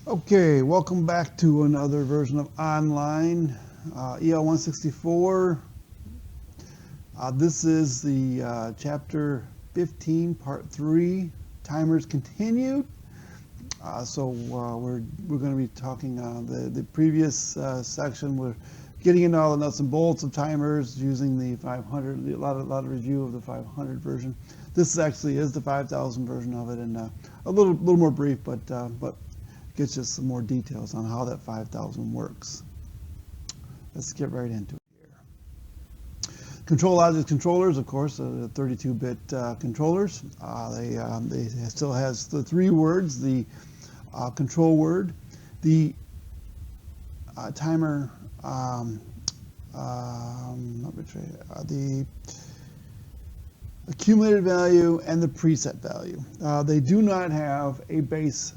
Okay, welcome back to another version of Online EL164. This is the Chapter 15, Part 3, Timers Continued. We're going to be talking the previous section. We're getting into all the nuts and bolts of timers using the 500. A lot of review of the 500 version. This actually is the 5000 version of it, and a little more brief, but gets you some more details on how that 5000 works. Let's get right into it here. ControlLogix controllers, of course, 32-bit controllers. They still has the three words: the control word, the timer, the accumulated value, and the preset value. They do not have a base.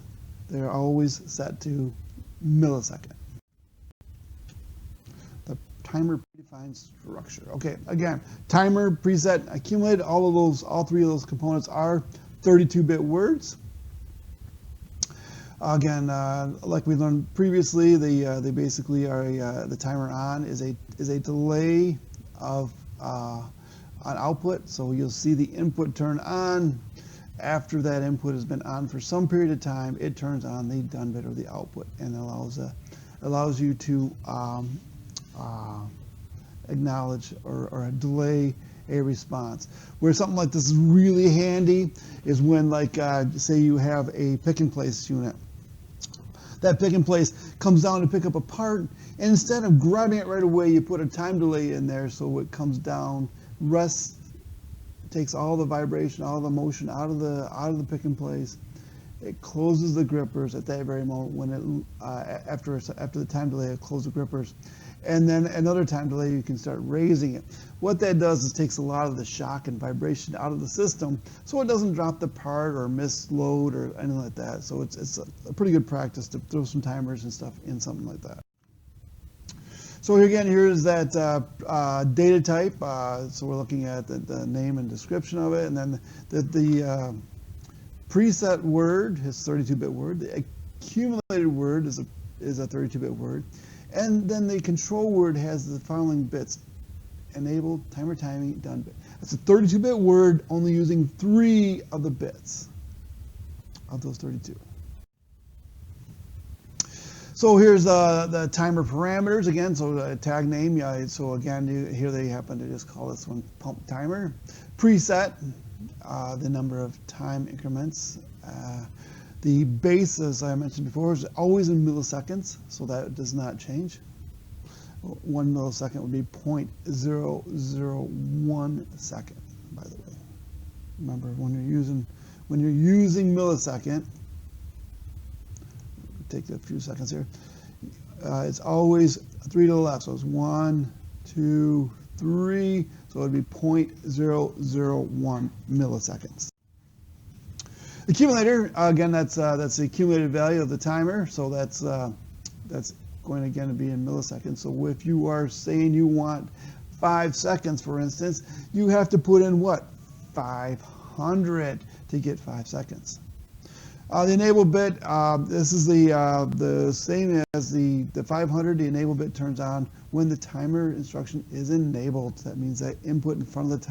They're always set to millisecond. The timer predefined structure. Okay, again, timer, preset, accumulated, all three of those components are 32-bit words. Again, like we learned previously, they basically are the timer on is a delay of on output. So you'll see the input turn on. After that input has been on for some period of time, it turns on the done bit or the output, and allows you to acknowledge or delay a response. Where something like this is really handy is when, like, say you have a pick and place unit. That pick and place comes down to pick up a part, and instead of grabbing it right away, you put a time delay in there so it comes down, rests, takes all the vibration, all the motion out of the pick and place. It closes the grippers at that very moment when it after the time delay, it closes the grippers, and then another time delay you can start raising it. What that does is takes a lot of the shock and vibration out of the system, so it doesn't drop the part or miss load or anything like that. So it's a pretty good practice to throw some timers and stuff in something like that. So again, here's that data type. So we're looking at the name and description of it, and then the preset word is 32-bit word. The accumulated word is a 32-bit word, and then the control word has the following bits: enabled, timer timing, done bit. That's a 32-bit word, only using 3 of the bits of those 32. So here's the timer parameters again. So tag name. So again, here they happen to just call this one pump timer. Preset, the number of time increments. The base, as I mentioned before, is always in milliseconds, so that does not change. 1 millisecond would be 0.001 second. By the way, remember when you're using millisecond. Take a few seconds here. It's always 3 to the left, so it's 1, 2, 3. So it would be 0.001 milliseconds. Accumulator, again, that's the accumulated value of the timer. So that's going again to be in milliseconds. So if you are saying you want 5 seconds, for instance, you have to put in what? 500 to get 5 seconds. The enable bit, this is the same as the 500. The enable bit turns on when the timer instruction is enabled. That means that input in front of the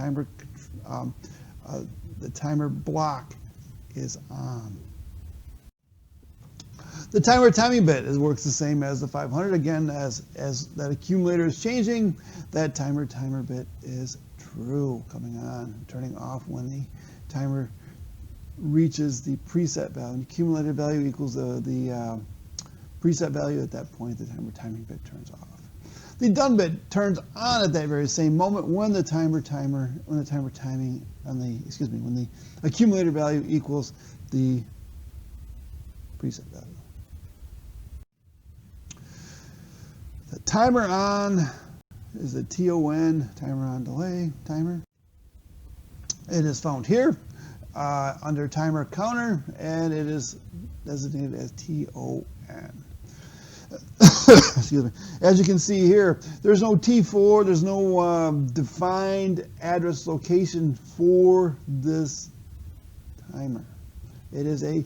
timer block is on. The timer timing bit works the same as the 500. Again, as that accumulator is changing, that timer bit is true, coming on, turning off when the timer reaches the preset value. Accumulated value equals the preset value. At that point, the timer timing bit turns off. The done bit turns on at that very same moment when the when the accumulated value equals the preset value. The timer on is the TON, timer on delay timer. It is found here under timer counter, and it is designated as TON. Excuse me. As you can see here, there's no T4, there's no defined address location for this timer. It is a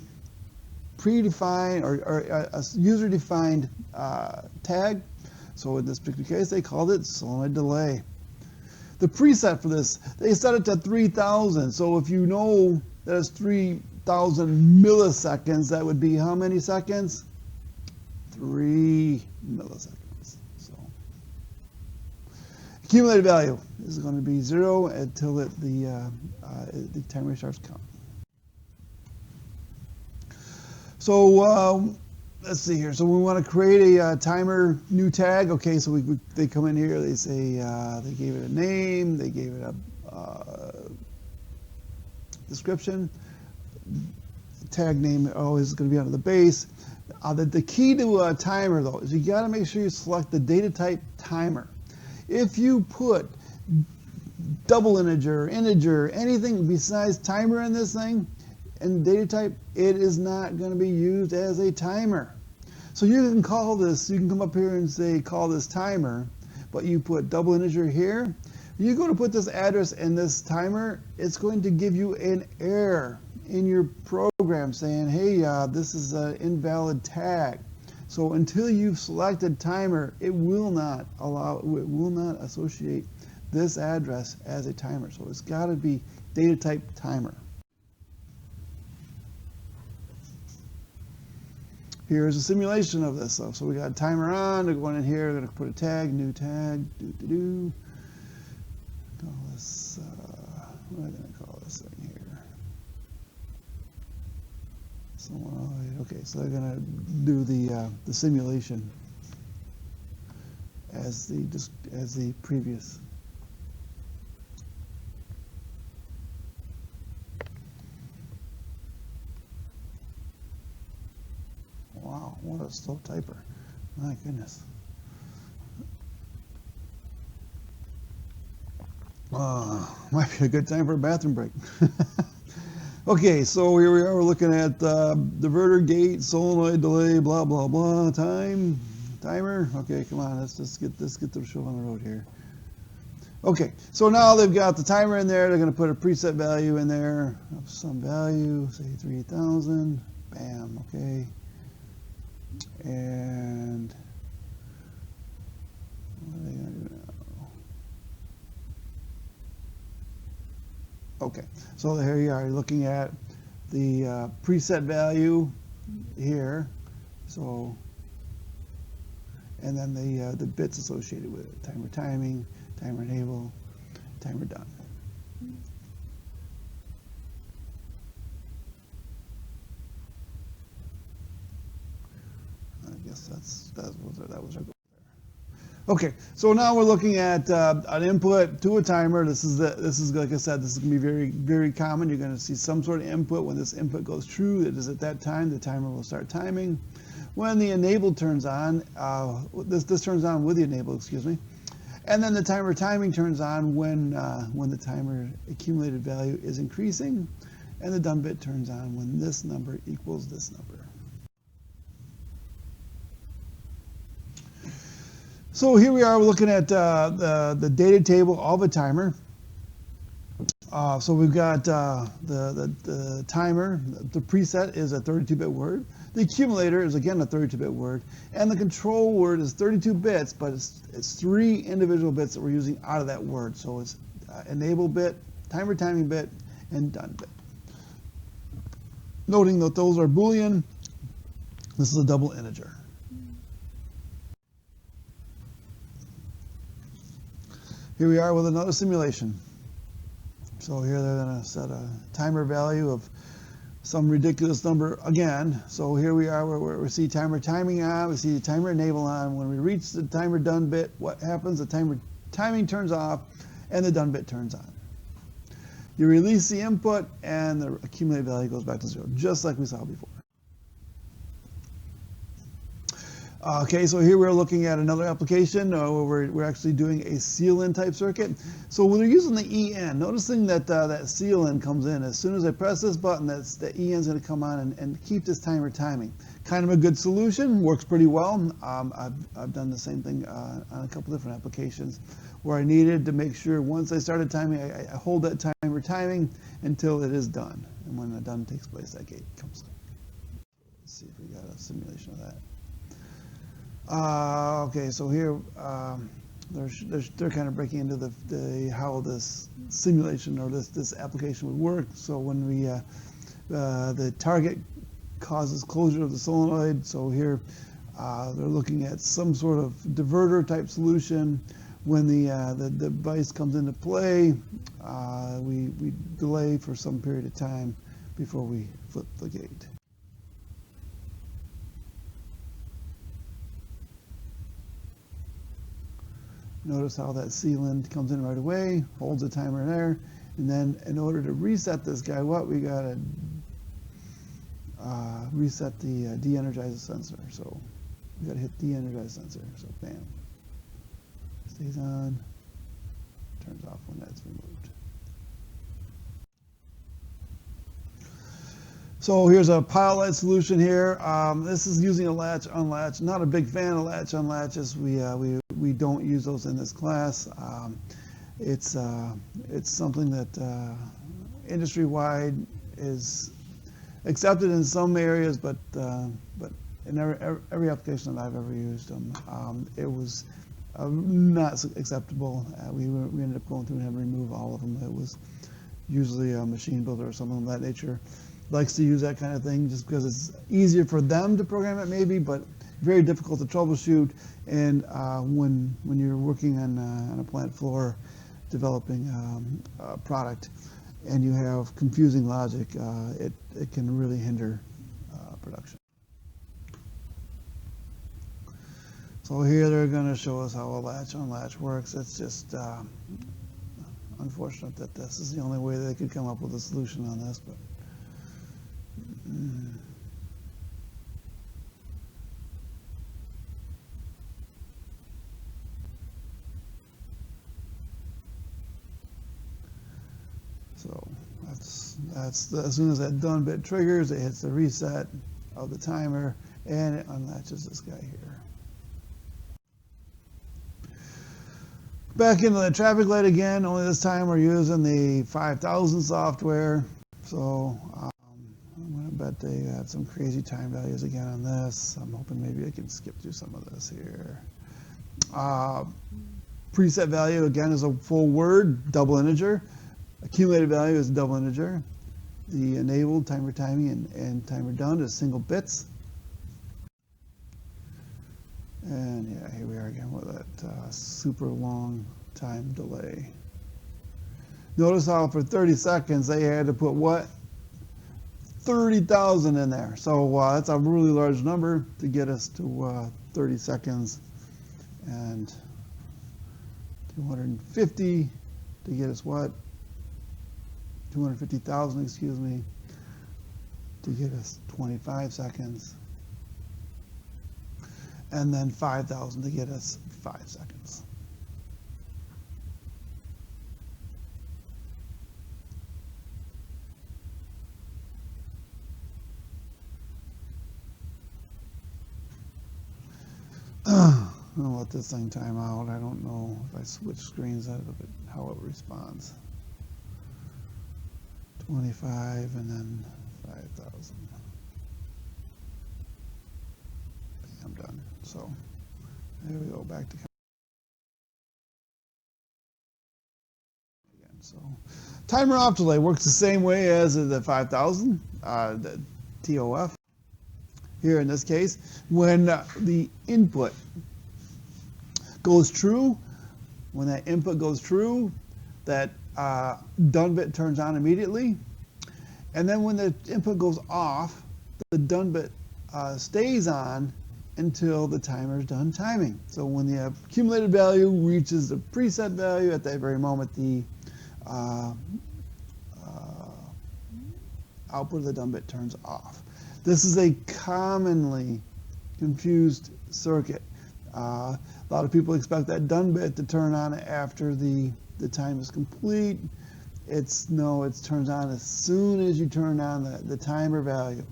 predefined or a user-defined tag. So in this particular case, they called it solenoid delay. The preset for this, they set it to 3,000. So if you know that it's 3,000 milliseconds, that would be how many seconds? 3 milliseconds. So accumulated value is going to be 0 until the timer starts counting. So let's see here. So we want to create a timer new tag. Okay, so they come in here. They say they gave it a name. They gave it a description. Tag name always is going to be under the base. The key to a timer though is you got to make sure you select the data type timer. If you put double integer, anything besides timer in this thing, and data type, it is not going to be used as a timer. So you can call this, you can come up here and say call this timer, but you put double integer here. You go to put this address in this timer, it's going to give you an error in your program saying, hey, this is an invalid tag. So until you've selected timer, it will not associate this address as a timer. So it's got to be data type timer. Here's a simulation of this stuff. So we got a timer on. They're going in here. They're going to put a tag, new tag. Call this. What am I going to call this thing here? Okay, so they're going to do the simulation as the previous. Wow, what a slow typer. My goodness. Might be a good time for a bathroom break. Okay, so here we are. We're looking at diverter, gate, solenoid, delay, blah, blah, blah, timer. Okay, come on, let's get the show on the road here. Okay, so now they've got the timer in there. They're going to put a preset value in there of some value, say 3,000. Bam, okay. And what are they going to do now? Okay, so here you are looking at the preset value here. So, and then the bits associated with it: timer timing, timer enable, timer done. I guess that was our goal there. Okay, so now we're looking at an input to a timer. This is like I said, this is going to be very, very common. You're going to see some sort of input. When this input goes true, it is at that time the timer will start timing. When the enable turns on, this turns on with the enable, excuse me, and then the timer timing turns on when the timer accumulated value is increasing, and the done bit turns on when this number equals this number. So here we are, we're looking at the data table of a timer. So we've got the timer, the preset is a 32-bit word. The accumulator is again a 32-bit word. And the control word is 32 bits, but it's 3 individual bits that we're using out of that word. So it's enable bit, timer timing bit, and done bit. Noting that those are Boolean, this is a double integer. Here we are with another simulation. So here they're going to set a timer value of some ridiculous number again. So here we are where we see timer timing on, we see the timer enable on. When we reach the timer done bit, what happens? The timer timing turns off and the done bit turns on. You release the input and the accumulated value goes back to 0, just like we saw before. Okay, so here we're looking at another application where we're actually doing a seal-in type circuit. So when we're using the EN, noticing that that seal-in comes in. As soon as I press this button, the EN's going to come on and keep this timer timing. Kind of a good solution, works pretty well. I've done the same thing on a couple different applications where I needed to make sure once I started timing, I hold that timer timing until it is done. And when the done takes place, that gate comes see if we got a simulation of that. Okay, so here they're kind of breaking into the how this simulation or this application would work. So when we the target causes closure of the solenoid, so here they're looking at some sort of diverter type solution. When the device comes into play, we delay for some period of time before we flip the gate. Notice how that sealant comes in right away, holds the timer there, and then in order to reset this guy, we gotta reset the de-energize the sensor. So we gotta hit de-energize sensor. So bam, stays on, turns off when that's removed. So here's a pilot solution here. This is using a latch unlatch. Not a big fan of latch unlatches. We don't use those in this class. It's something that industry-wide is accepted in some areas, but in every application that I've ever used them, it was not acceptable. We ended up going through and having to remove all of them. It was usually a machine builder or something of that nature likes to use that kind of thing just because it's easier for them to program it maybe, but very difficult to troubleshoot. And when you're working on a plant floor developing a product and you have confusing logic, it can really hinder production. So here they're going to show us how a latch unlatch works. It's just unfortunate that this is the only way they could come up with a solution on this, but so that's as soon as that done bit triggers, it hits the reset of the timer and it unlatches this guy here. Back into the traffic light again, only this time we're using the 5000 software. So I'm going to bet they got some crazy time values again on this. I'm hoping maybe I can skip through some of this here. Preset value again is a full word, double integer. Accumulated value is double integer. The enabled timer timing and timer done is single bits. And yeah, here we are again with that super long time delay. Notice how for 30 seconds they had to put what? 30,000 in there. So that's a really large number to get us to 30 seconds, and 250 to get us what? 250,000, excuse me, to get us 25 seconds. And then 5,000 to get us 5 seconds. I'll let this thing time out. I don't know if I switch screens how it responds. 25 and then 5,000. I'm done. So there we go, back to again. So timer off delay works the same way as the 5000, the TOF. Here in this case, when the input goes true, when that input goes true, that done bit turns on immediately. And then when the input goes off, the done bit stays on until the timer is done timing. So when the accumulated value reaches the preset value, at that very moment the output of the done bit turns off. This is a commonly confused circuit. A lot of people expect that done bit to turn on after the time is complete. It turns on as soon as you turn on the timer value,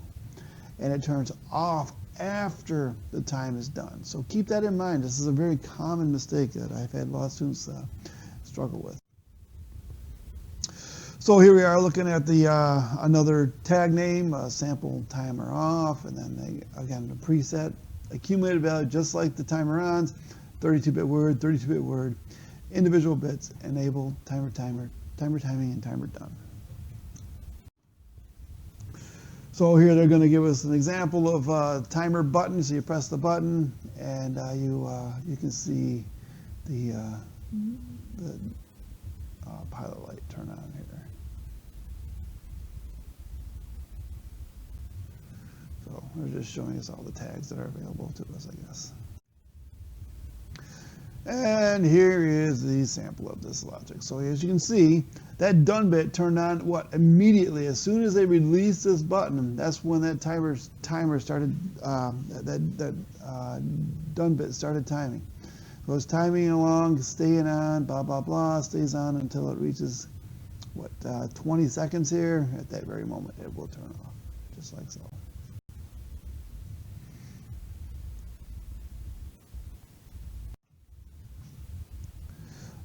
and it turns off after the time is done. So keep that in mind. This is a very common mistake that I've had a lot of students struggle with. So here we are looking at the another tag name, sample timer off, and then again the preset accumulated value, just like the timer ons, 32-bit word, 32-bit word, individual bits, enable, timer timing, and timer done. So here they're going to give us an example of timer button. So you press the button, and you can see the pilot light turn on here. So they're just showing us all the tags that are available to us, I guess. And here is the sample of this logic. So as you can see, that done bit turned on immediately. As soon as they released this button, that's when that timer started. That done bit started timing. So it's timing along, staying on, blah blah blah, stays on until it reaches 20 seconds here. At that very moment, it will turn off, just like so.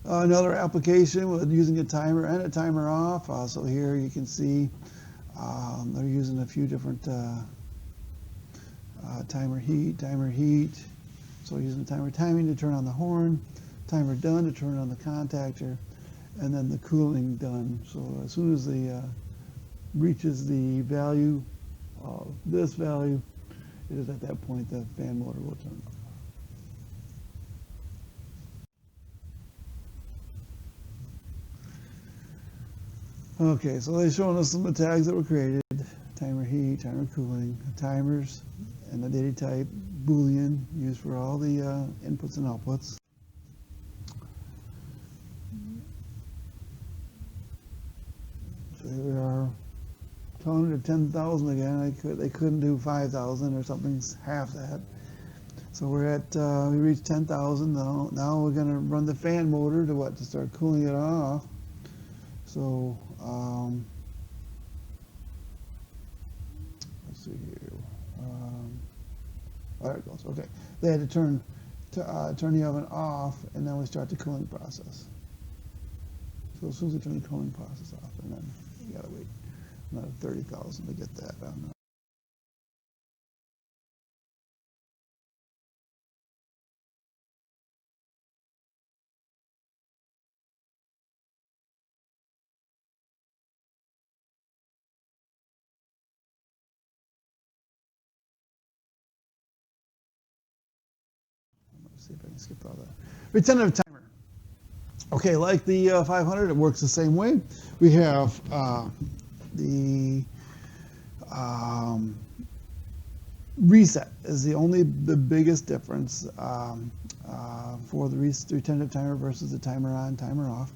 Another application with using a timer and a timer off. So here you can see they're using a few different timer heat. So using the timer timing to turn on the horn, timer done to turn on the contactor, and then the cooling done. So as soon as the reaches the value of this value, it is at that point the fan motor will turn off. Okay, so they're showing us some of the tags that were created: timer heat, timer cooling, timers, and the data type, Boolean, used for all the inputs and outputs. So here we are, telling it to 10,000 again. They couldn't do 5,000 or something half that. So we're at we reached 10,000 now. Now we're going to run the fan motor to start cooling it off. So let's see here. There it goes. Okay, they had to turn the oven off, and then we start the cooling process. So as soon as we turn the cooling process off, and then you gotta wait another 30,000 to get that. See if I can skip all that. Retentive timer. Okay, like the 500, it works the same way. We have the reset is the biggest difference for the retentive timer versus the timer on, timer off.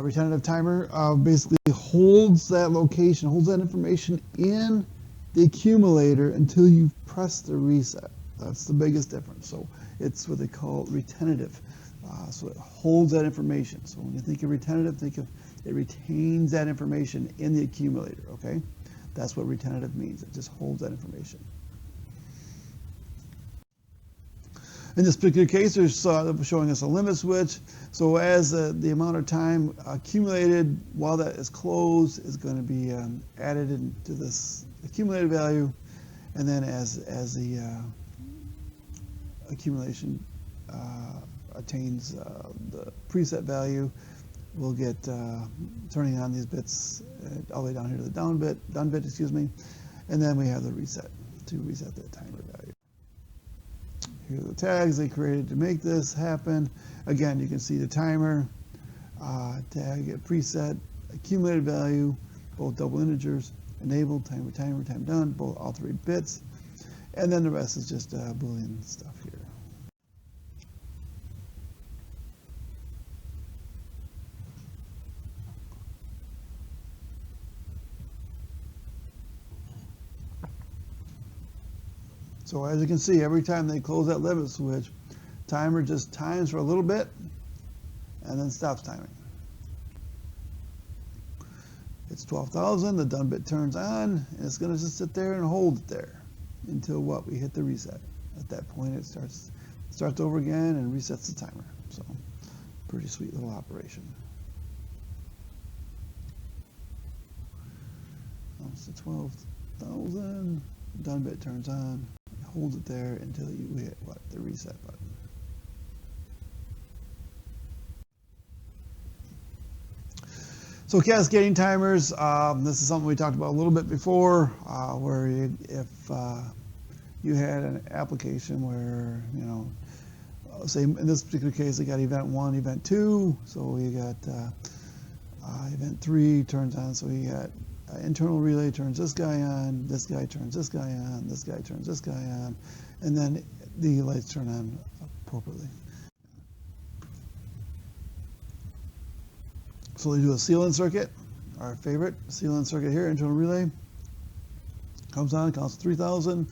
Retentive timer basically holds that location, holds that information in the accumulator until you press the reset. That's the biggest difference. So it's what they call retentive. So it holds that information. So when you think of retentive, think of it retains that information in the accumulator, okay? That's what retentive means. It just holds that information. In this particular case, they're showing us a limit switch. So as the amount of time accumulated while that is closed is going to be added into this accumulated value, and then as the accumulation attains the preset value, we'll get turning on these bits all the way down here to the done bit, excuse me, and then we have the reset to reset that timer value. Here are the tags they created to make this happen. Again, you can see the timer, tag, preset, accumulated value, both double integers, enabled, timer, time done, all 3 bits, and then the rest is just Boolean stuff here. So as you can see, every time they close that limit switch, timer just times for a little bit and then stops timing. It's 12,000, the done bit turns on, and it's going to just sit there and hold it there until we hit the reset. At that point, it starts over again and resets the timer. So pretty sweet little operation. comes to 12,000. Done bit turns on. Hold it there until you hit what? The reset button. So cascading timers, this is something we talked about a little bit before, where if you had an application where, you know, say in this particular case, they got event 1, event 2, so you got event 3 turns on, so you got internal relay turns this guy on, this guy turns this guy on, this guy turns this guy on, and then the lights turn on appropriately. So they do a seal-in circuit, our favorite seal-in circuit here, internal relay. Comes on, counts to 3,000,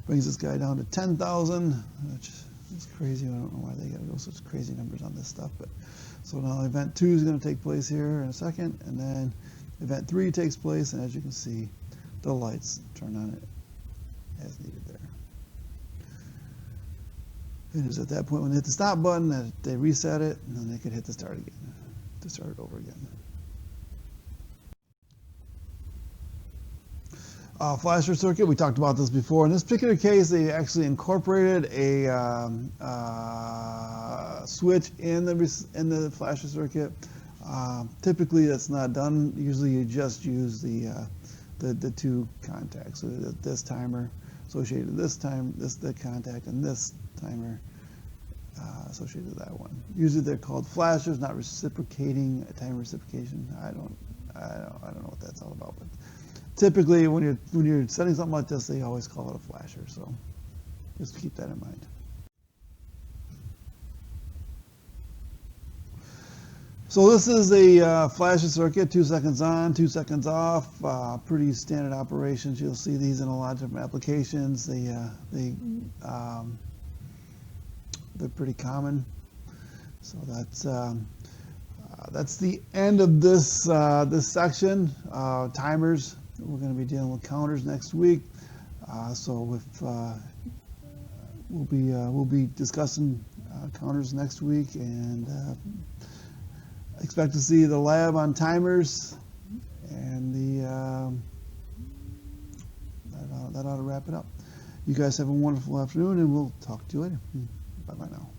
brings this guy down to 10,000, which is crazy. I don't know why they got to go such crazy numbers on this stuff. But so now event 2 is going to take place here in a second, and then event 3 takes place, and as you can see, the lights turn on it as needed there. It is at that point when they hit the stop button that they reset it, and then they could hit the start again to start it over again. Flasher circuit, we talked about this before. In this particular case, they actually incorporated a switch in the flasher circuit. Typically, that's not done. Usually, you just use the two contacts. So this timer associated with this the contact, and this timer associated with that one. Usually, they're called flashers, not reciprocating, time reciprocation. I don't know what that's all about, but typically, when you're setting something like this, they always call it a flasher. So just keep that in mind. So this is a flasher circuit, 2 seconds on, 2 seconds off. Pretty standard operations. You'll see these in a lot of different applications. They're pretty common. So that's the end of this this section. Timers. We're going to be dealing with counters next week. So if we'll be discussing counters next week, and expect to see the lab on timers, and that ought to wrap it up. You guys have a wonderful afternoon, and we'll talk to you later. Bye-bye now.